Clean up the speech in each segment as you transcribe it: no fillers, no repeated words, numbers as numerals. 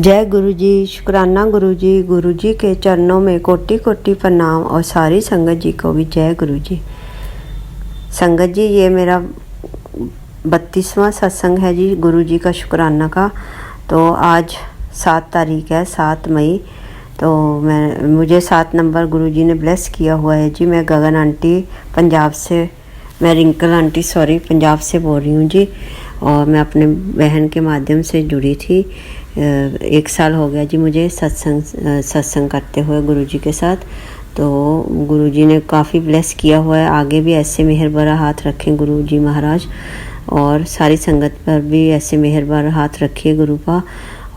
जय गुरु जी। शुक्राना गुरु जी के चरणों में कोटि कोटि प्रणाम और सारी संगत जी को भी जय गुरु जी। संगत जी, ये मेरा 32वां सत्संग है जी गुरु जी का शुक्राना का। तो आज 7 तारीख है, 7 मई। तो मुझे 7 नंबर गुरु जी ने ब्लेस किया हुआ है जी। मैं गगन आंटी पंजाब से, मैं रिंकल आंटी सॉरी पंजाब से बोल रही हूँ जी। और मैं अपने बहन के माध्यम से जुड़ी थी। 1 साल हो गया जी मुझे सत्संग करते हुए गुरु जी के साथ। तो गुरु जी ने काफ़ी ब्लेस किया हुआ है। आगे भी ऐसे मेहर भरा हाथ रखें गुरु जी महाराज, और सारी संगत पर भी ऐसे मेहर भरा हाथ रखिए गुरु का।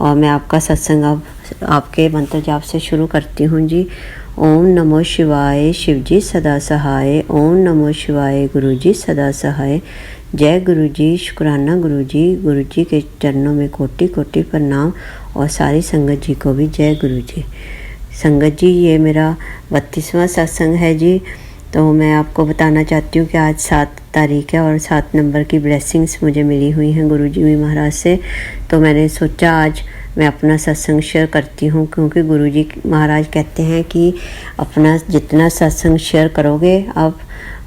और मैं आपका सत्संग अब आपके मंत्र जाप से शुरू करती हूँ जी। ओम नमो शिवाय शिव जी सदा सहाय। ओम नमो शिवाय गुरु जी सदा सहाय। जय गुरु जी। शुक्राना गुरु जी के चरणों में कोटि कोटि प्रणाम और सारी संगत जी को भी जय गुरु जी। संगत जी, ये मेरा 32वां सत्संग है जी। तो मैं आपको बताना चाहती हूँ कि आज 7 तारीख है और 7 नंबर की ब्लेसिंग्स मुझे मिली हुई हैं गुरु जी महाराज से। तो मैंने सोचा आज मैं अपना सत्संग शेयर करती हूँ, क्योंकि गुरु जी महाराज कहते हैं कि अपना जितना सत्संग शेयर करोगे आप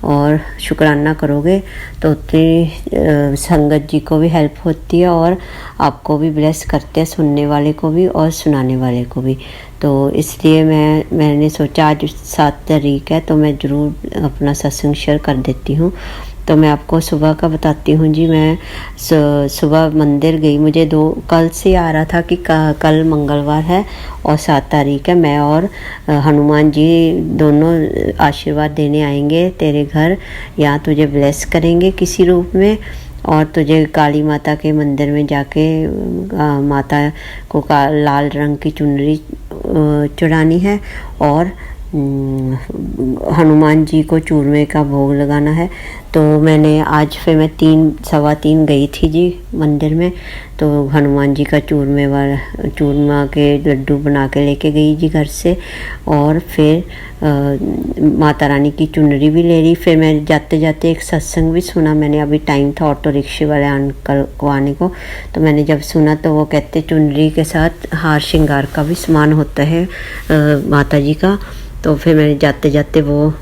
और शुक्राना करोगे तो उतनी संगत जी को भी हेल्प होती है और आपको भी ब्लेस करते हैं, सुनने वाले को भी और सुनाने वाले को भी। तो इसलिए मैंने सोचा आज 7 तारीख है तो मैं ज़रूर अपना सत्संग शेयर कर देती हूँ। तो मैं आपको सुबह का बताती हूँ जी। मैं सुबह मंदिर गई। मुझे कल से आ रहा था कि कल मंगलवार है और 7 तारीख है। मैं और हनुमान जी दोनों आशीर्वाद देने आएंगे तेरे घर, यहाँ तुझे ब्लेस करेंगे किसी रूप में, और तुझे काली माता के मंदिर में जाके माता को लाल रंग की चुनरी चढ़ानी है और हनुमान जी को चूरमे का भोग लगाना है। तो मैंने आज फिर मैं 3 सवा 3 गई थी जी मंदिर में। तो हनुमान जी का चूरमा के लड्डू बना के लेके गई जी घर से, और फिर माता रानी की चुनरी भी ले ली। फिर मैं जाते जाते एक सत्संग भी सुना। मैंने अभी टाइम था ऑटो रिक्शे वाले अंकल को आने को, तो मैंने जब सुना तो वो कहते चुनरी के साथ हार श्रृंगार का भी सामान होता है माता जी का। तो फिर मैंने जाते जाते वो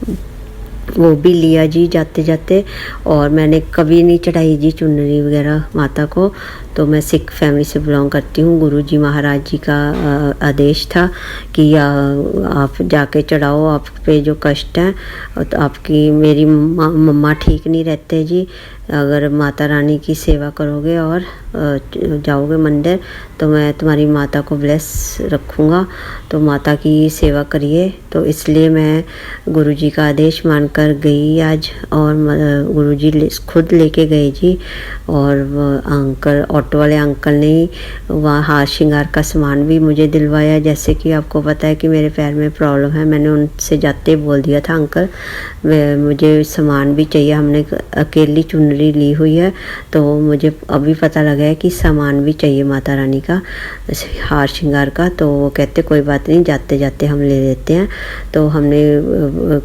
भी लिया जी जाते जाते। और मैंने कभी नहीं चढ़ाई जी चुनरी वगैरह माता को। तो मैं सिख फैमिली से बिलोंग करती हूँ। गुरु जी महाराज जी का आदेश था कि आप जाके चढ़ाओ, आप पे जो कष्ट हैं। तो आपकी मेरी मम्मा ठीक नहीं रहते जी। अगर माता रानी की सेवा करोगे और जाओगे मंदिर तो मैं तुम्हारी माता को ब्लेस रखूँगा। तो माता की सेवा करिए। तो इसलिए मैं गुरु जी का आदेश मानकर गई आज, और गुरु जी खुद लेके गए जी। और अंकल, ऑटो वाले अंकल ने वहाँ हार श्रृंगार का सामान भी मुझे दिलवाया। जैसे कि आपको पता है कि मेरे पैर में प्रॉब्लम है, मैंने उनसे जाते ही बोल दिया था अंकल मुझे सामान भी चाहिए, हमने अकेली चुनरी ली हुई है। तो मुझे अभी पता लगा है कि सामान भी चाहिए माता रानी का हार श्रृंगार का। तो वो कहते कोई बात नहीं, जाते जाते हम ले लेते हैं। तो हमने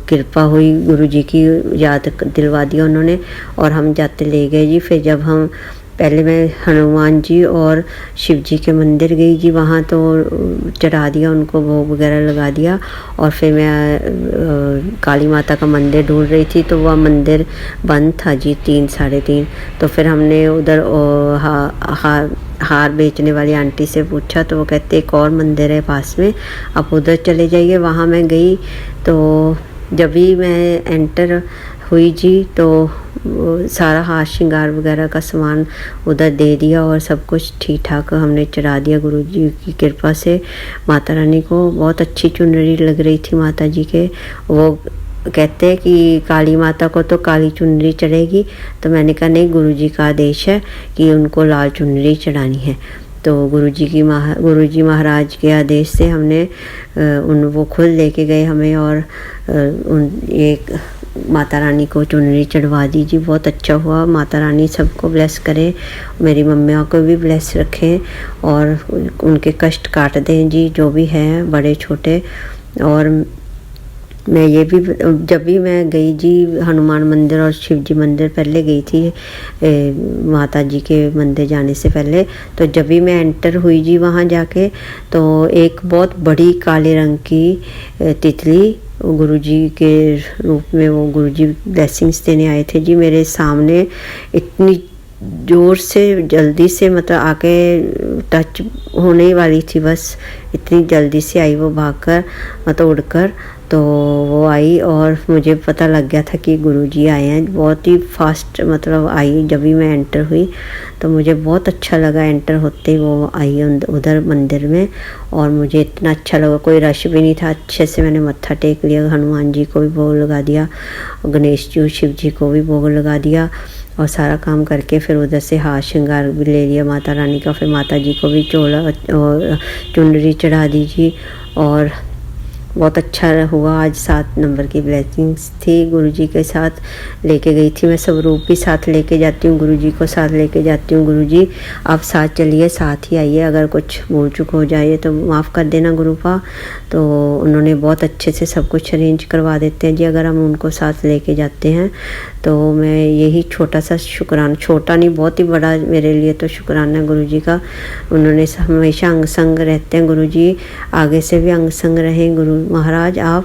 कृपा हुई, गुरु जी की याद दिलवा दिया उन्होंने, और हम जाते ले गए जी। फिर जब हम पहले मैं हनुमान जी और शिव जी के मंदिर गई जी, वहाँ तो चढ़ा दिया उनको, भोग वगैरह लगा दिया। और फिर मैं काली माता का मंदिर ढूंढ रही थी तो वह मंदिर बंद था जी 3 साढ़े 3। तो फिर हमने उधर हार बेचने वाली आंटी से पूछा तो वो कहते एक और मंदिर है पास में, आप उधर चले जाइए। वहाँ मैं गई तो जब भी मैं एंटर हुई जी तो सारा हार श्रृंगार वगैरह का सामान उधर दे दिया और सब कुछ ठीक ठाक हमने चढ़ा दिया गुरु जी की कृपा से। माता रानी को बहुत अच्छी चुनरी लग रही थी माता जी के। वो कहते हैं कि काली माता को तो काली चुनरी चढ़ेगी। तो मैंने कहा नहीं, गुरु जी का आदेश है कि उनको लाल चुनरी चढ़ानी है। तो गुरु जी महाराज के आदेश से हमने वो खुद लेके गए हमें, और एक माता रानी को चुनरी चढ़वा दी जी। बहुत अच्छा हुआ। माता रानी सबको ब्लेस करे, मेरी मम्मियों को भी ब्लेस रखें और उनके कष्ट काट दें जी, जो भी हैं बड़े छोटे। और मैं ये भी जब भी मैं गई जी हनुमान मंदिर और शिव जी मंदिर पहले गई थी माता जी के मंदिर जाने से पहले, तो जब भी मैं एंटर हुई जी वहाँ जाके, तो एक बहुत बड़ी काले रंग की तितली गुरुजी के रूप में, वो गुरुजी ब्लेसिंग्स देने आए थे जी मेरे सामने। इतनी जोर से जल्दी से मतलब आके टच होने ही वाली थी, बस इतनी जल्दी से आई वो भागकर मतलब उड़कर, तो वो आई और मुझे पता लग गया था कि गुरुजी आए हैं। बहुत ही फास्ट मतलब आई, जब भी मैं एंटर हुई तो मुझे बहुत अच्छा लगा। एंटर होते ही वो आई उधर मंदिर में और मुझे इतना अच्छा लगा, कोई रश भी नहीं था। अच्छे से मैंने मत्था टेक लिया, हनुमान जी को भी भोग लगा दिया, गणेश जी शिव जी को भी भोग लगा दिया और सारा काम करके फिर उधर से हार श्रृंगार भी ले लिया माता रानी का। फिर माता जी को भी चोला और चुनरी चढ़ा दीजिए और बहुत अच्छा हुआ। आज 7 नंबर की ब्लेसिंग्स थी, गुरुजी के साथ लेके गई थी मैं। स्वरूप भी साथ लेके जाती हूँ, गुरुजी को साथ लेके जाती हूँ। गुरुजी आप साथ चलिए, साथ ही आइए, अगर कुछ भूल चूक हो जाए तो माफ़ कर देना गुरुपा। तो उन्होंने बहुत अच्छे से सब कुछ अरेंज करवा देते हैं जी अगर हम उनको साथ लेके जाते हैं। तो मैं यही छोटा सा शुक्राना, छोटा नहीं बहुत ही बड़ा मेरे लिए तो शुक्राना गुरुजी का। उन्होंने हमेशा अंग संग रहते हैं गुरुजी, आगे से भी अंग संग रहें गुरु महाराज आप।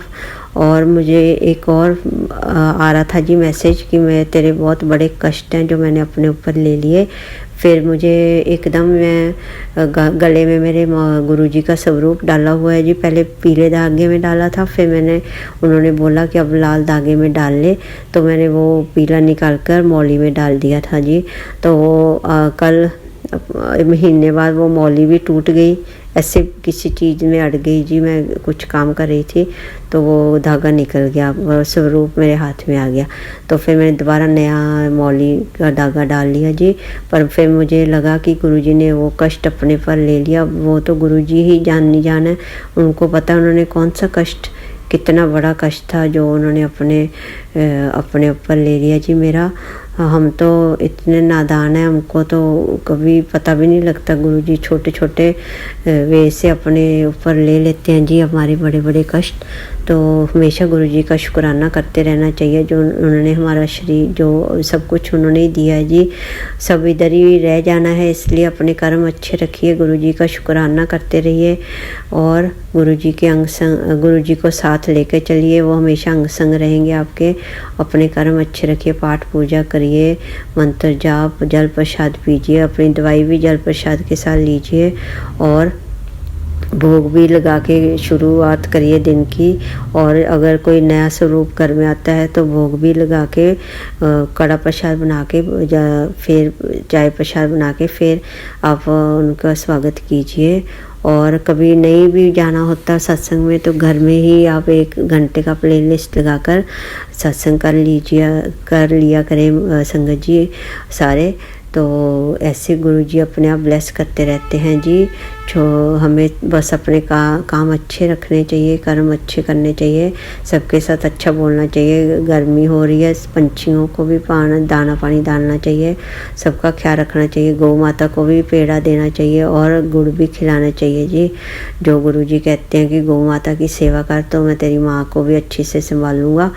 और मुझे एक और आ रहा था जी मैसेज कि मैं तेरे बहुत बड़े कष्ट हैं जो मैंने अपने ऊपर ले लिए। फिर मुझे एकदम मैं गले में मेरे गुरुजी का स्वरूप डाला हुआ है जी, पहले पीले धागे में डाला था, फिर मैंने उन्होंने बोला कि अब लाल धागे में डाल ले, तो मैंने वो पीला निकाल कर मौली में डाल दिया था जी। तो वो कल महीने बाद वो मौली भी टूट गई, ऐसे किसी चीज़ में अड़ गई जी, मैं कुछ काम कर रही थी तो वो धागा निकल गया, वो स्वरूप मेरे हाथ में आ गया। तो फिर मैंने दोबारा नया मौली का धागा डाल लिया जी। पर फिर मुझे लगा कि गुरुजी ने वो कष्ट अपने पर ले लिया, वो तो गुरुजी ही जान है, उनको पता उन्होंने कौन सा कष्ट, कितना बड़ा कष्ट था जो उन्होंने अपने ऊपर ले लिया जी मेरा। हम तो इतने नादान हैं, हमको तो कभी पता भी नहीं लगता। गुरुजी छोटे छोटे वे से अपने ऊपर ले लेते हैं जी हमारे बड़े बड़े कष्ट। तो हमेशा गुरुजी का शुक्राना करते रहना चाहिए जो उन्होंने हमारा शरीर, जो सब कुछ उन्होंने ही दिया है जी। सब इधर ही रह जाना है, इसलिए अपने कर्म अच्छे रखिए, गुरुजी का शुक्राना करते रहिए और गुरुजी के गुरुजी को साथ लेकर चलिए, वो हमेशा अंग संग रहेंगे आपके। अपने कर्म अच्छे रखिए, पाठ पूजा करिए, मंत्र जाप, जल प्रसाद पीजिए, अपनी दवाई भी जल प्रसाद के साथ लीजिए और भोग भी लगा के शुरुआत करिए दिन की। और अगर कोई नया स्वरूप घर में आता है तो भोग भी लगा के कड़ा प्रसाद बना के फिर चाय प्रसाद बना के फिर आप उनका स्वागत कीजिए। और कभी नहीं भी जाना होता सत्संग में तो घर में ही आप 1 घंटे का प्लेलिस्ट लगाकर सत्संग कर लिया करें संगत जी सारे। तो ऐसे गुरुजी अपने आप ब्लेस करते रहते हैं जी। जो हमें बस अपने काम अच्छे रखने चाहिए, कर्म अच्छे करने चाहिए, सबके साथ अच्छा बोलना चाहिए। गर्मी हो रही है, पंछियों को भी दाना पानी डालना चाहिए, सबका ख्याल रखना चाहिए। गौ माता को भी पेड़ा देना चाहिए और गुड़ भी खिलाना चाहिए जी। जो गुरुजी कहते हैं कि गौ माता की सेवा कर तो मैं तेरी माँ को भी अच्छे से संभालूंगा।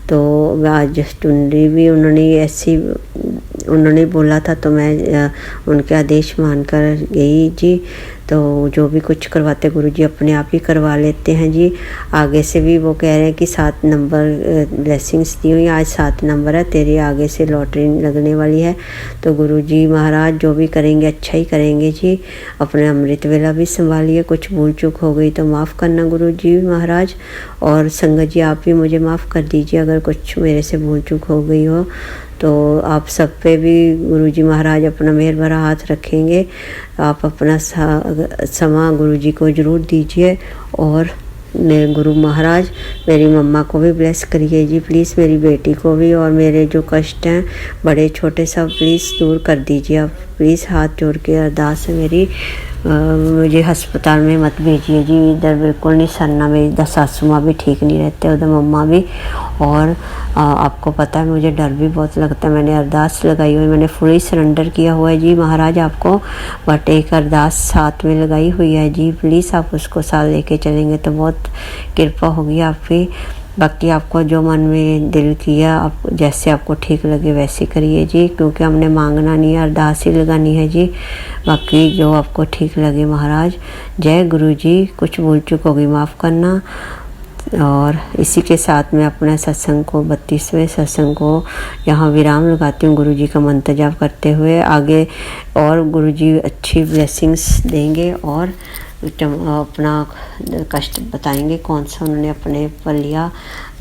तो आज चुनरी भी उन्होंने बोला था तो मैं उनके आदेश मानकर गई जी। तो जो भी कुछ करवाते गुरुजी अपने आप ही करवा लेते हैं जी। आगे से भी वो कह रहे हैं कि 7 नंबर ब्लेसिंग्स दी हुई, आज 7 नंबर है, तेरे आगे से लॉटरी लगने वाली है। तो गुरुजी महाराज जो भी करेंगे अच्छा ही करेंगे जी। अपने अमृत वेला भी संभालिए, कुछ भूल चूक हो गई तो माफ़ करना गुरुजी महाराज। और संगत जी आप भी मुझे माफ़ कर दीजिए अगर कुछ मेरे से भूल चूक हो गई हो। तो आप सब पे भी गुरुजी महाराज अपना मेहर भरा हाथ रखेंगे। आप अपना समा गुरुजी को ज़रूर दीजिए और मेरे गुरु महाराज मेरी मम्मा को भी ब्लेस करिए जी प्लीज़, मेरी बेटी को भी, और मेरे जो कष्ट हैं बड़े छोटे सब प्लीज़ दूर कर दीजिए आप प्लीज़। हाथ जोड़ के अरदास है मेरी, मुझे अस्पताल में मत भेजिए जी, इधर बिल्कुल नहीं सरना। मेरी सासू माँ भी ठीक नहीं रहते, उधर मम्मा भी। और आपको पता है मुझे डर भी बहुत लगता है। मैंने अरदास लगाई हुई, मैंने फुली सरेंडर किया हुआ है जी महाराज आपको, बट एक अरदास साथ में लगाई हुई है जी। प्लीज़ आप उसको साथ लेके चलेंगे तो बहुत कृपा होगी आपकी। बाकी आपको जो मन में दिल किया, आप जैसे आपको ठीक लगे वैसे करिए जी, क्योंकि हमने मांगना नहीं है, अरदास ही लगानी है जी। बाकी जो आपको ठीक लगे महाराज। जय गुरु जी। कुछ भूल चूक होगी माफ़ करना। और इसी के साथ मैं अपने सत्संग को 32वें सत्संग को यहाँ विराम लगाती हूँ, गुरु जी का मंत्र जाप करते हुए। आगे और गुरु जी अच्छी ब्लेसिंग्स देंगे और अपना कष्ट बताएंगे कौन सा उन्होंने अपने पर लिया,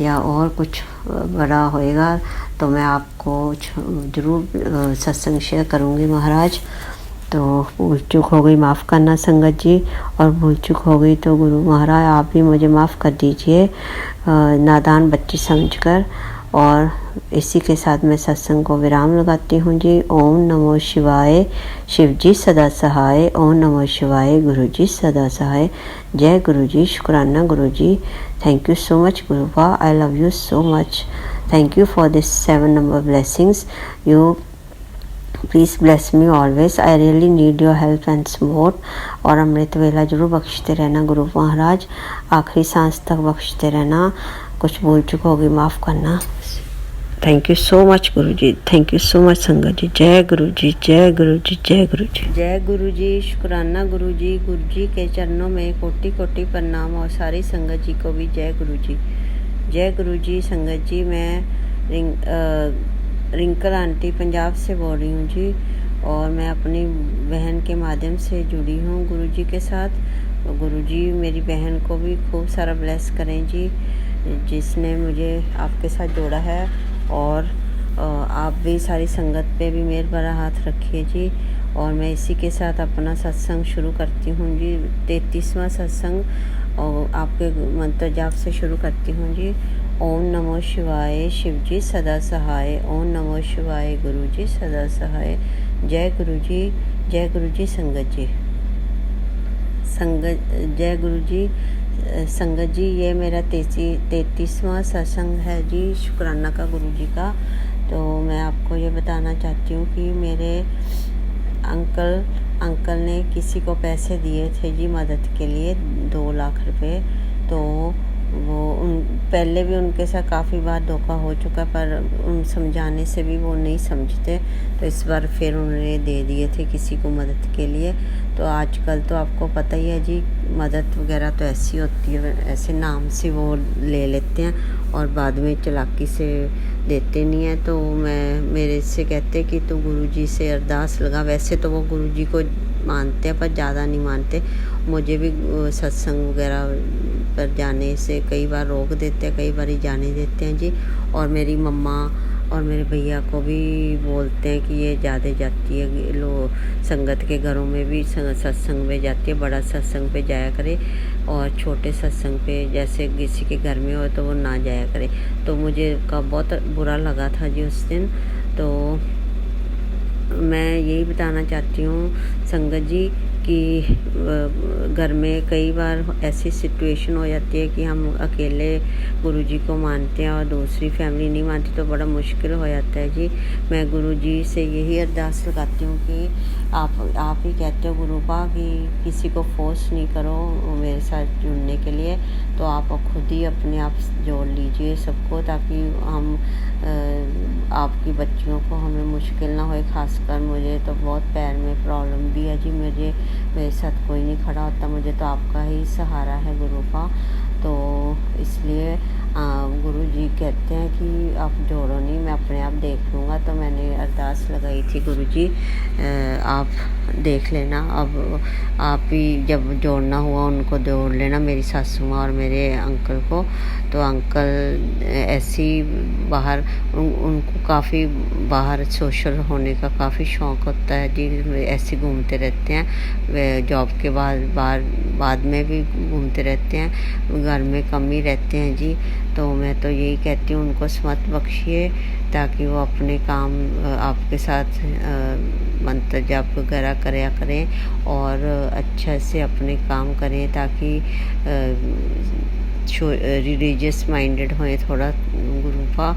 या और कुछ बड़ा होएगा तो मैं आपको ज़रूर सत्संग शेयर करूँगी महाराज। तो भूल चूक हो गई माफ़ करना संगत जी, और भूल चूक हो गई तो गुरु महाराज आप भी मुझे माफ़ कर दीजिए, नादान बच्ची समझकर। और इसी के साथ मैं सत्संग को विराम लगाती हूँ जी। ओम नमो शिवाय। शिव जी सदा सहाय। ओम नमो शिवाय। गुरु जी सदा सहाय। जय गुरु जी। शुक्राना Guru ji. Thank you so much गुरुवा। I love you so much. Thank you for this 7 number blessings. You please bless me always. I really need your help and support. और अमृत वेला जरूर बख्शते रहना गुरु महाराज, आखिरी सांस तक बख्शते रहना। कुछ भूल चुक होगी माफ़ करना। Thank you so much Guru ji. Thank you so much संगत जी। जय गुरु जी। जय गुरु जी। जय गुरु जी। जय गुरु जी। शुक्राना गुरु जी। गुरु जी के चरणों में कोटि कोटि प्रणाम, और सारी संगत जी को भी जय गुरु जी। जय गुरु जी। संगत जी मैं रिंकल आंटी पंजाब से बोल रही हूँ जी, और मैं अपनी बहन के माध्यम से जुड़ी हूँ गुरु जी के साथ। गुरु जी मेरी बहन को भी खूब सारा ब्लेस करें जी, जिसने मुझे आपके साथ जोड़ा है। और आप भी सारी संगत पे भी मेहर भरा हाथ रखिए जी। और मैं इसी के साथ अपना सत्संग शुरू करती हूँ जी। 33वां सत्संग और आपके मंत्र जाप से शुरू करती हूँ जी। ओम नमो शिवाय। शिव जी सदा सहाय। ओम नमो शिवाय। गुरु जी सदा सहाय। जय गुरु जी। जय गुरु जी। संगत जी जय गुरु जी। संगत जी ये मेरा 33वां सत्संग है जी, शुक्राना का गुरु जी का। तो मैं आपको ये बताना चाहती हूँ कि मेरे अंकल ने किसी को पैसे दिए थे जी मदद के लिए, 2 लाख रुपए। तो वो पहले भी उनके साथ काफ़ी बार धोखा हो चुका, पर उन समझाने से भी वो नहीं समझते। तो इस बार फिर उन्होंने दे दिए थे किसी को मदद के लिए। तो आजकल तो आपको पता ही है जी, मदद वगैरह तो ऐसी होती है, ऐसे नाम से वो ले लेते हैं और बाद में चालाकी से देते नहीं हैं। तो मेरे से कहते कि तू गुरुजी से अरदास लगा। वैसे तो वो गुरुजी को मानते हैं पर ज़्यादा नहीं मानते। मुझे भी सत्संग वगैरह पर जाने से कई बार रोक देते हैं, कई बार ही जाने देते हैं जी। और मेरी मम्मा और मेरे भैया को भी बोलते हैं कि ये ज़्यादा जाती है, लो संगत के घरों में भी सत्संग में जाती है, बड़ा सत्संग पे जाया करे, और छोटे सत्संग पे जैसे किसी के घर में हो तो वो ना जाया करे। तो मुझे का बहुत बुरा लगा था जी उस दिन। तो मैं यही बताना चाहती हूँ संगत जी कि घर में कई बार ऐसी सिचुएशन हो जाती है कि हम अकेले गुरुजी को मानते हैं और दूसरी फैमिली नहीं मानती, तो बड़ा मुश्किल हो जाता है जी। मैं गुरुजी से यही अरदास लगाती हूँ कि आप ही कहते हो गुरुपा कि किसी को फोर्स नहीं करो मेरे साथ जुड़ने के लिए, तो आप खुद ही अपने आप जोड़ लीजिए सबको, ताकि हम आपकी बच्चियों को हमें मुश्किल ना होए। खासकर मुझे तो बहुत पैर में प्रॉब्लम भी है जी, मेरे साथ कोई नहीं खड़ा होता, मुझे तो आपका ही सहारा है गुरु का। तो इसलिए गुरु जी कहते हैं कि आप जोड़ो नहीं, मैं अपने आप देख लूँगा। तो मैंने अरदास लगाई थी गुरु जी आप देख लेना, अब आप ही जब जोड़ना हुआ उनको जोड़ लेना, मेरी सासू माँ और मेरे अंकल को। तो अंकल ऐसी बाहर उनको काफ़ी बाहर सोशल होने का काफ़ी शौक़ होता है जी, ऐसे घूमते रहते हैं, जॉब के बाद में भी घूमते रहते हैं, घर में कम ही रहते हैं जी। तो मैं तो यही कहती हूँ उनको समत बख्शिए, ताकि वो अपने काम आपके साथ मंत्र जाप वगैरह करें और अच्छा से अपने काम करें, ताकि रिलीजियस माइंडेड होए थोड़ा गुरु का।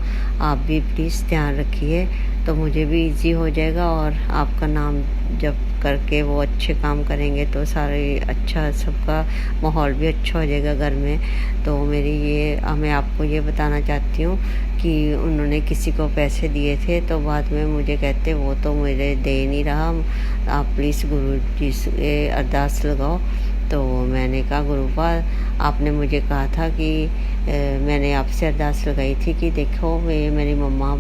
आप भी प्लीज़ ध्यान रखिए, तो मुझे भी इजी हो जाएगा और आपका नाम जप करके वो अच्छे काम करेंगे तो सारे अच्छा सबका माहौल भी अच्छा हो जाएगा घर में। तो मेरी ये मैं आपको ये बताना चाहती हूँ कि उन्होंने किसी को पैसे दिए थे तो बाद में मुझे कहते वो तो मुझे दे नहीं रहा, आप प्लीज़ गुरु जी से अरदास लगाओ। तो मैंने कहा गुरुपा आपने मुझे कहा था कि मैंने आपसे अरदास लगाई थी कि देखो ये मेरी मम्मा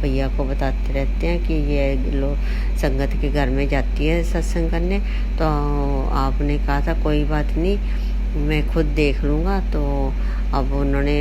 भैया को बताते रहते हैं कि ये लोग संगत के घर में जाती है सत्संग करने, तो आपने कहा था कोई बात नहीं मैं खुद देख लूँगा। तो अब उन्होंने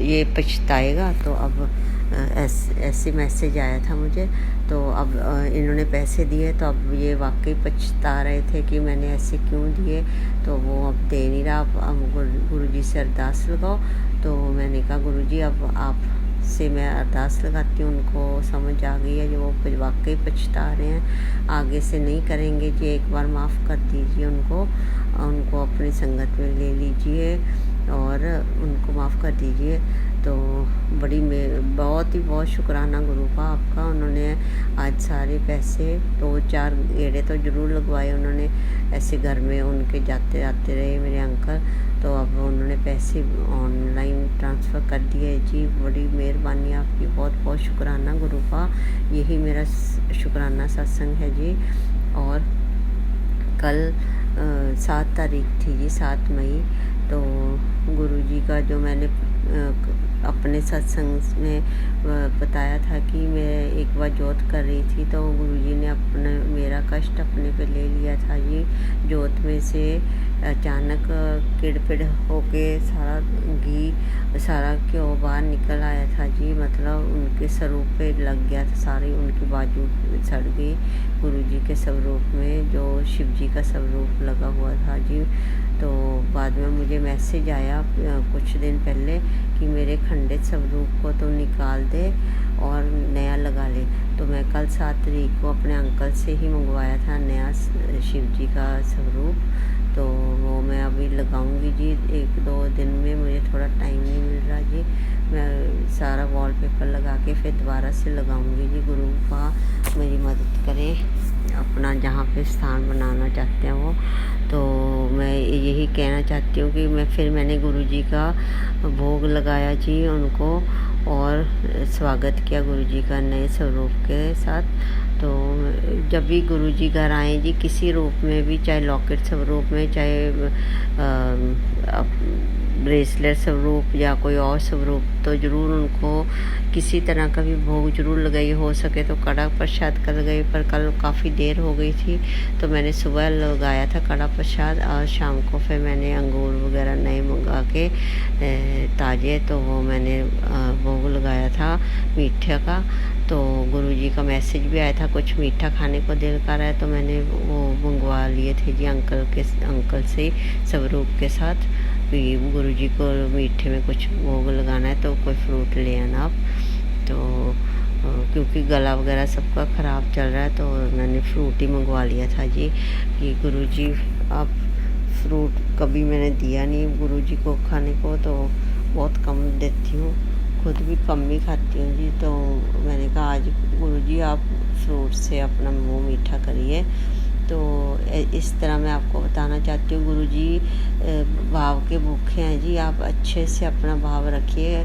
ये पछताएगा, तो अब ऐसे मैसेज आया था मुझे। तो अब इन्होंने पैसे दिए तो अब ये वाकई पछता रहे थे कि मैंने ऐसे क्यों दिए, तो वो अब दे नहीं रहा। अब गुरुजी से अरदास लगाओ। तो मैंने कहा गुरुजी अब आप से मैं अरदास लगाती हूँ, उनको समझ आ गई है जो वो वाकई पछता रहे हैं, आगे से नहीं करेंगे जी, एक बार माफ़ कर दीजिए उनको अपनी संगत में ले लीजिए और उनको माफ़ कर दीजिए। तो बहुत शुक्राना गुरुपा आपका। उन्होंने आज सारे पैसे 2-4 गेड़े तो ज़रूर लगवाए उन्होंने, ऐसे घर में उनके जाते आते रहे मेरे अंकल। तो अब उन्होंने पैसे ऑनलाइन ट्रांसफ़र कर दिए जी, बड़ी मेहरबानी आपकी, बहुत शुक्राना गुरुपा। यही मेरा शुक्राना सत्संग है जी। और कल 7 तारीख थी जी, 7 मई। तो गुरुजी का जो मैंने अपने सत्संग में बताया था कि मैं एक बार जोत कर रही थी तो गुरुजी ने मेरा कष्ट अपने पे ले लिया था जी। जोत में से अचानक किड़पिड़ होके सारा घी सारा घ्यो बाहर निकल आया था जी, मतलब उनके स्वरूप पे लग गया था, सारी उनकी बाजू सड़ गई गुरुजी के स्वरूप में, जो शिव जी का स्वरूप लगा हुआ था जी। तो बाद में मुझे मैसेज आया कुछ दिन पहले कि मेरे खंडित स्वरूप को तो निकाल दे और नया लगा ले। तो मैं कल 7 तारीख को अपने अंकल से ही मंगवाया था नया शिव जी का स्वरूप, तो वो मैं अभी लगाऊंगी जी। 1-2 दिन में, मुझे थोड़ा टाइम नहीं मिल रहा जी, मैं सारा वॉलपेपर लगा के फिर दोबारा से लगाऊंगी जी। गुरुपा मेरी मदद करें अपना जहाँ पे स्थान बनाना चाहते हैं वो। तो मैं यही कहना चाहती हूँ कि मैंने गुरुजी का भोग लगाया जी उनको और स्वागत किया गुरुजी का नए स्वरूप के साथ। तो जब भी गुरुजी घर आए जी, किसी रूप में भी, चाहे लॉकेट स्वरूप में, चाहे ब्रेसलेट स्वरूप या कोई और स्वरूप, तो ज़रूर उनको किसी तरह का भी भोग जरूर लगाई, हो सके तो कड़ा प्रसाद कर गई, पर कल काफ़ी देर हो गई थी तो मैंने सुबह लगाया था कड़ा प्रसाद और शाम को फिर मैंने अंगूर वगैरह नए मंगा के ताज़े, तो वो मैंने भोग लगाया था मीठे का। तो गुरुजी का मैसेज भी आया था कुछ मीठा खाने को दिल कर रहा है, तो मैंने वो मंगवा लिए थे जी अंकल से स्वरूप के साथ कि गुरुजी को मीठे में कुछ भोग लगाना है तो कोई फ्रूट ले आना आप। तो क्योंकि गला वगैरह सबका ख़राब चल रहा है तो मैंने फ्रूट ही मंगवा लिया था जी कि गुरुजी आप फ्रूट कभी मैंने दिया नहीं गुरुजी को खाने को, तो बहुत कम देती हूँ, खुद भी कम ही खाती हूँ जी। तो मैंने कहा आज गुरुजी आप फ्रूट से अपना मुँह मीठा करिए। तो इस तरह मैं आपको बताना चाहती हूँ, गुरुजी भाव के भूखे हैं जी, आप अच्छे से अपना भाव रखिए,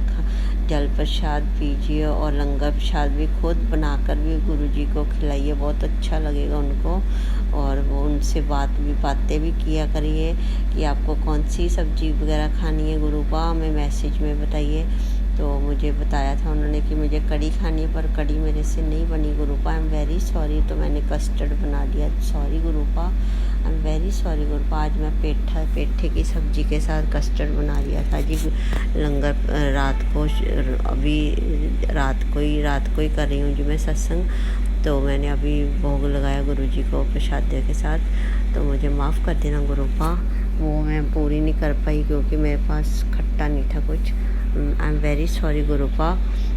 जल प्रसाद पीजिए और लंगर प्रसाद भी खुद बनाकर भी गुरुजी को खिलाइए, बहुत अच्छा लगेगा उनको। और वो उनसे बातें भी किया करिए कि आपको कौन सी सब्जी वगैरह खानी है गुरुपा, हमें मैसेज में बताइए। तो मुझे बताया था उन्होंने कि मुझे कड़ी खानी है, पर कड़ी मेरे से नहीं बनी गुरुपा, आई एम वेरी सॉरी। तो मैंने कस्टर्ड बना दिया, सॉरी गुरुपा, आई एम वेरी सॉरी गुरुपा। आज मैं पेठे की सब्ज़ी के साथ कस्टर्ड बना लिया था जी। लंगर रात को ही कर रही हूँ जी मैं सत्संग। तो मैंने अभी भोग लगाया गुरुजी को प्रसाद के साथ, तो मुझे माफ़ कर देना गुरुपा, वो मैं पूरी नहीं कर पाई क्योंकि मेरे पास खट्टा नहीं था कुछ। आई एम वेरी सॉरी गुरुपा,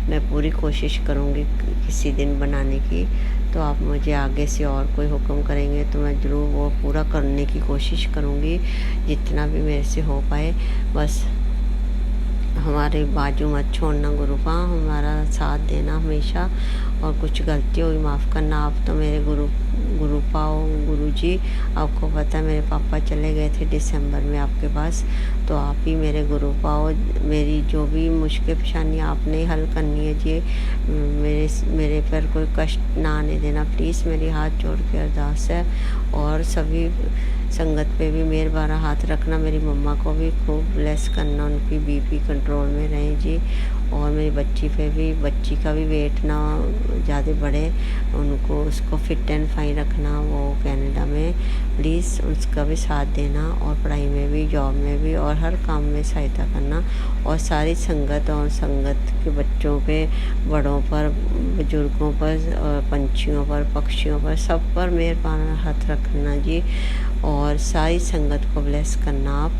मैं पूरी कोशिश करूँगी किसी दिन बनाने की। तो आप मुझे आगे से और कोई हुक्म करेंगे तो मैं ज़रूर वो पूरा करने की कोशिश करूँगी, जितना भी मेरे से हो पाए। बस हमारे बाजू मत छोड़ना गुरुपा, हमारा साथ देना हमेशा, और कुछ गलती हुई माफ़ करना। आप तो मेरे गुरु गुरु पाओ गुरु जी। आपको पता है मेरे पापा चले गए थे दिसंबर में आपके पास, तो आप ही मेरे गुरु पाओ। मेरी जो भी मुश्किल परेशानी आपने ही हल करनी है जी। मेरे पर कोई कष्ट ना आने देना प्लीज़, मेरी हाथ जोड़ के अरदास है। और सभी संगत पे भी मेहरबाना हाथ रखना। मेरी मम्मा को भी खूब ब्लेस करना, उनकी बीपी कंट्रोल में रहे जी। और मेरी बच्ची पे भी, बच्ची का भी वेट ना ज़्यादा बढ़े, उनको उसको फिट एंड फाइन रखना। वो कनाडा में प्लीज़ उसका भी साथ देना, और पढ़ाई में भी, जॉब में भी, और हर काम में सहायता करना। और सारी संगत और संगत के बच्चों पे, बड़ों पर, बुजुर्गों पर, और पंछियों पर, पक्षियों पर, सब पर मेहरबाना हाथ रखना जी। और सारी संगत को ब्लेस करना आप।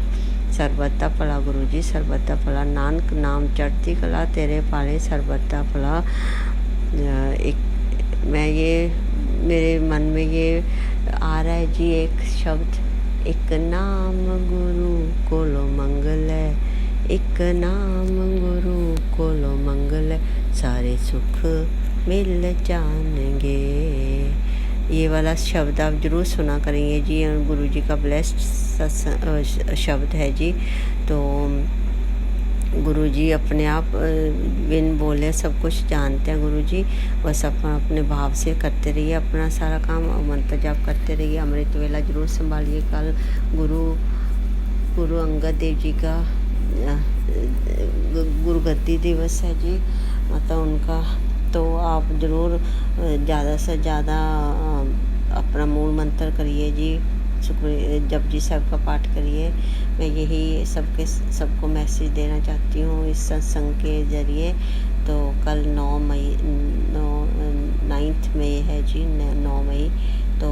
सरबत्ता भला गुरु जी, सरबत्ता भला। नानक नाम चढ़ती कला, तेरे पाले सरबत्ता भला। एक मैं ये मेरे मन में ये आ रहा है जी एक शब्द, एक नाम गुरु कोलो मंगल है, एक नाम गुरु कोलो मंगल है, सारे सुख मिल जाएंगे। ये वाला शब्द आप ज़रूर सुना करेंगे जी। गुरु जी का ब्लेस्ड शब्द है जी। तो गुरु जी अपने आप बिन बोले सब कुछ जानते हैं गुरु जी। बस अपने भाव से करते रहिए अपना सारा काम, और मंत्र जाप करते रहिए। अमृत वेला जरूर संभालिए। कल गुरु अंगद देव जी का गुरुगद्दी दिवस है जी, मतलब उनका। तो आप ज़रूर ज़्यादा से ज़्यादा अपना मूल मंत्र करिए जी, जपजी साहब का पाठ करिए। मैं यही सबको मैसेज देना चाहती हूँ इस सत्संग के ज़रिए। तो कल 9 मई है जी, 9 मई तो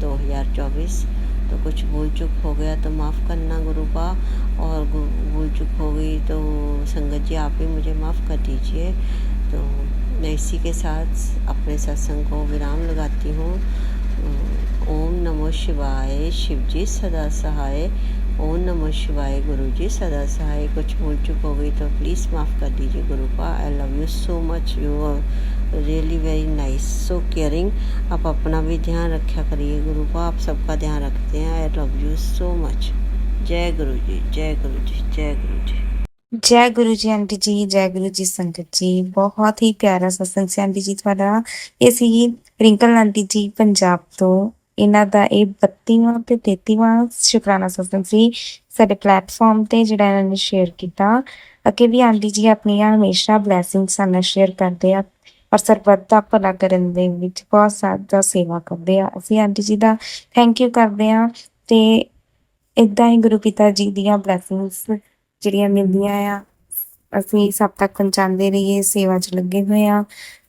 2024। तो कुछ भूल चूक हो गया तो माफ़ करना गुरु बा, और भूल चूक हो गई तो संगत जी आप ही मुझे माफ़ कर दीजिए। तो मैं इसी के साथ अपने सत्संग को विराम लगाती हूँ। ओम नमो शिवाय, शिव जी सदा सहाय। ओम नमो शिवाय, गुरु जी सदा सहाय। कुछ भूल चूक हो गई तो प्लीज़ माफ़ कर दीजिए गुरु पा। I love you so much, you are really very nice, so caring. आप अपना भी ध्यान रखा करिए गुरु पा, आप सबका ध्यान रखते हैं। आई लव यू सो मच। जय गुरु जी, जय गुरु जी, जय गुरु जी। जय गुरु जी आंटी जी, जय गुरु जी संगत जी। बहुत ही ਪਿਆਰਾ ਸਤਸੰਗ ਸੀ ਆਂਟੀ ਜੀ ਤੁਹਾਡਾ। ਇਹ ਸੀ ਰਿੰਕਲ ਆਂਟੀ ਜੀ ਪੰਜਾਬ ਤੋਂ। ਇਹਨਾਂ ਦਾ ਇਹ 32ਵਾਂ ਤੇ 33ਵਾਂ ਸ਼ੁਕਰਾਨਾ ਸਤਸੰਗ ਸੀ ਸਾਡੇ ਪਲੇਟਫਾਰਮ ਤੇ, ਜਿਹੜਾ ਇਹਨਾਂ ਨੇ ਸ਼ੇਅਰ ਕੀਤਾ। ਅੱਗੇ ਵੀ ਆਂਟੀ ਜੀ ਆਪਣੀਆਂ ਹਮੇਸ਼ਾ ਬਲੈਸਿੰਗਸ ਸਾਡੇ ਨਾਲ ਸ਼ੇਅਰ ਕਰਦੇ ਆ, ਔਰ ਸਰਬੱਤ ਦਾ ਭਲਾ ਕਰਨ ਦੇ ਵਿੱਚ ਬਹੁਤ ਜ਼ਿਆਦਾ ਸੇਵਾ ਕਰਦੇ ਆ। ਅਸੀਂ ਆਂਟੀ ਜੀ ਦਾ ਥੈਂਕ ਯੂ ਕਰਦੇ ਹਾਂ। ਤੇ ਇੱਦਾਂ ਹੀ ਗੁਰੂ ਪਿਤਾ ਜੀ ਦੀਆਂ ਬਲੈਸਿੰਗਸ ਜਿਹੜੀਆਂ ਮਿਲਦੀਆਂ ਆ, ਅਸੀਂ ਸਭ ਤੱਕ ਪਹੁੰਚਾਉਂਦੇ ਰਹੀਏ। ਸੇਵਾ 'ਚ ਲੱਗੇ ਹੋਏ ਹਾਂ,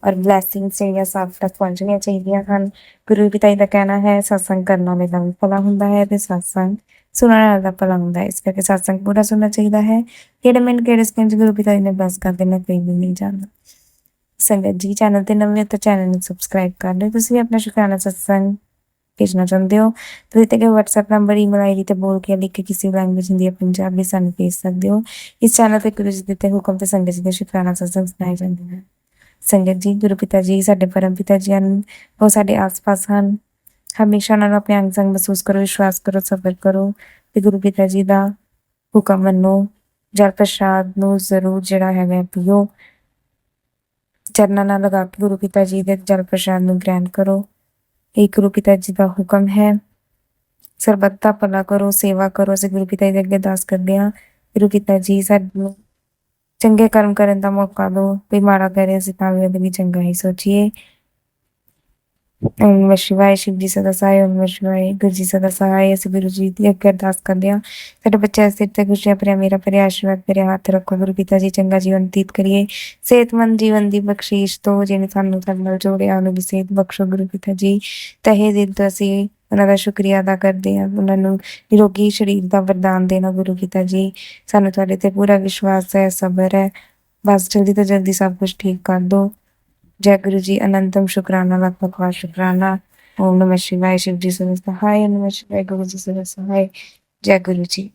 ਔਰ ਬਲੈਸਿੰਗਸ ਜਿਹੜੀਆਂ ਸਭ ਤੱਕ ਪਹੁੰਚਣੀਆਂ ਚਾਹੀਦੀਆਂ ਹਨ। ਗੁਰੂ ਪਿਤਾ ਜੀ ਦਾ ਕਹਿਣਾ ਹੈ ਸਤਸੰਗ ਕਰਨ ਵਾਲੇ ਦਾ ਵੀ ਭਲਾ ਹੁੰਦਾ ਹੈ, ਤੇ ਸਤਸੰਗ ਸੁਣਨ ਵਾਲੇ ਦਾ ਭਲਾ ਹੁੰਦਾ ਹੈ। ਇਸ ਕਰਕੇ ਸਤਸੰਗ ਪੂਰਾ ਸੁਣਨਾ ਚਾਹੀਦਾ ਹੈ। ਕਿਹੜੇ ਮਿੰਟ ਕਿਹੜੇ ਸਕਿੰਟ ਗੁਰੂ ਪਿਤਾ ਜੀ ਨੇ ਬਸ ਕਰ ਦੇਣਾ, ਕੋਈ ਵੀ ਨਹੀਂ ਜਾਣਦਾ। ਸੰਗਤ ਜੀ ਚੈਨਲ ਤੇ ਨਵੇਂ ਹੋ ਤਾਂ ਚੈਨਲ ਨੂੰ ਸਬਸਕ੍ਰਾਈਬ ਕਰ ਲਿਓ। ਤੁਸੀਂ ਵੀ ਆਪਣਾ ਸ਼ੁਕਰਾਨਾ ਸਤਸੰਗ ਭੇਜਣਾ ਚਾਹੁੰਦੇ ਹੋ ਤੁਸੀਂ ਤੇ WhatsApp ਨੰਬਰ, ਈਮੇਲ ਆਈਡੀ ਤੇ ਬੋਲ ਕੇ ਲਿਖ ਕੇ ਕਿਸੇ ਲੈਂਗੁਏਜ ਹਿੰਦੀ ਜਾਂ ਪੰਜਾਬੀ ਸਾਨੂੰ ਭੇਜ ਸਕਦੇ ਹੋ। ਇਸ ਚੈਨਲ ਤੇ ਗੁਰੂ ਜੀ ਦੇ ਦਿੱਤੇ ਹੁਕਮ ਤੇ ਸੰਗਤ ਜੀ ਦੇ ਸ਼ੁਕਰਾਨਾ ਸਤਸੰਗ ਸੁਣਾਏ ਜਾਂਦੇ ਹਨ। ਸੰਗਤ ਜੀ ਗੁਰੂ ਪਿਤਾ ਜੀ ਸਾਡੇ ਪਰਮ ਪਿਤਾ ਜੀ ਹਨ, ਉਹ ਸਾਡੇ ਆਸ-ਪਾਸ ਹਨ। ਹਮੇਸ਼ਾ ਉਹਨਾਂ ਨੂੰ ਆਪਣੇ ਅੰਗ ਸੰਗ ਮਹਿਸੂਸ ਕਰੋ, ਵਿਸ਼ਵਾਸ ਕਰੋ, ਸਬਰ ਕਰੋ ਤੇ ਗੁਰੂ ਪਿਤਾ ਜੀ ਦਾ ਹੁਕਮ ਮੰਨੋ। ਜਲ ਪ੍ਰਸ਼ਾਦ ਨੂੰ ਜ਼ਰੂਰ ਜਿਹੜਾ ਹੈਗਾ ਪੀਓ। ਚਰਨਾਂ ਨਾਲ ਲਗਾ ਕੇ ਗੁਰੂ ਪਿਤਾ ਜੀ ਦੇ ਜਲ ਪ੍ਰਸ਼ਾਦ ਨੂੰ ਗ੍ਰਹਿਣ ਕਰੋ। ਇਹ ਗੁਰੂ ਪਿਤਾ ਜੀ ਦਾ ਹੁਕਮ ਹੈ। ਸਰਬੱਤ ਦਾ ਭਲਾ ਕਰੋ, ਸੇਵਾ ਕਰੋ। ਅਸੀਂ ਗੁਰੂ ਪਿਤਾ ਜੀ ਦੇ ਅੱਗੇ ਅਰਦਾਸ ਕਰਦੇ ਹਾਂ, ਗੁਰੂ ਪਿਤਾ ਜੀ ਸਾਨੂੰ ਚੰਗੇ ਕਰਮ ਕਰਨ ਦਾ ਮੌਕਾ ਦਿਓ। ਕੋਈ ਮਾੜਾ ਕਰੇ ਅਸੀਂ ਤਾਂ ਵੀ ਉਹਦੇ ਲਈ ਚੰਗਾ ਹੀ ਸੋਚੀਏ। ਓਮ ਨਮः ਸ਼ਿਵਾਏ, शिव जी सदा सहाय। ओम नमः शिवाय, गुरु जी सदा सहाय। ਅਸੀਂ ਗੁਰੂ ਜੀ ਦੀ ਅੱਗੇ ਅਰਦਾਸ ਕਰਦੇ ਹਾਂ, ਸਾਡੇ ਬੱਚਿਆਂ ਦੇ ਸਿਰ ਤੇ ਖੁਸ਼ੀਆਂ ਭਰਿਆ ਮੇਰਾ ਭਰਿਆ ਆਸ਼ੀਰਵਾਦ ਭਰਿਆ ਹੱਥ ਰੱਖੋ। ਗੁਰੂ ਪਿਤਾ ਜੀ ਚੰਗਾ ਜੀਵਨ ਬਤੀਤ ਕਰੀਏ, ਸਿਹਤਮੰਦ ਜੀਵਨ ਦੀ ਬਖਸ਼ੀਸ਼ ਦਿਓ। ਜਿਹਨੇ ਸਾਨੂੰ ਤੁਹਾਡੇ ਨਾਲ ਜੋੜਿਆ ਉਹਨੂੰ ਵੀ ਸਿਹਤ ਬਖਸ਼ੋ ਗੁਰੂ ਪਿਤਾ ਜੀ। ਤਹੇ ਦਿਲ ਤੋਂ ਅਸੀਂ ਉਹਨਾਂ ਦਾ ਸ਼ੁਕਰੀਆ ਅਦਾ ਕਰਦੇ ਹਾਂ। ਉਹਨਾਂ ਨੂੰ ਨਿਰੋਗੀ ਸਰੀਰ ਦਾ ਵਰਦਾਨ ਦੇਣਾ ਗੁਰੂ ਪਿਤਾ ਜੀ। ਸਾਨੂੰ ਤੁਹਾਡੇ ਤੇ ਪੂਰਾ ਵਿਸ਼ਵਾਸ ਹੈ, ਸਬਰ ਹੈ। ਬਸ ਜਲਦੀ ਤੋਂ ਜਲਦੀ ਸਭ ਕੁਛ ਠੀਕ ਕਰ ਦਿਓ। जय गुरु जी, अनंतम शुक्राना, लाख लाख शुक्राना। ओम नमः शिवाय, शिव जी सदा सहाय। ओम नमः शिवाय, गुरु जी सदा सहाय। जय गुरु जी।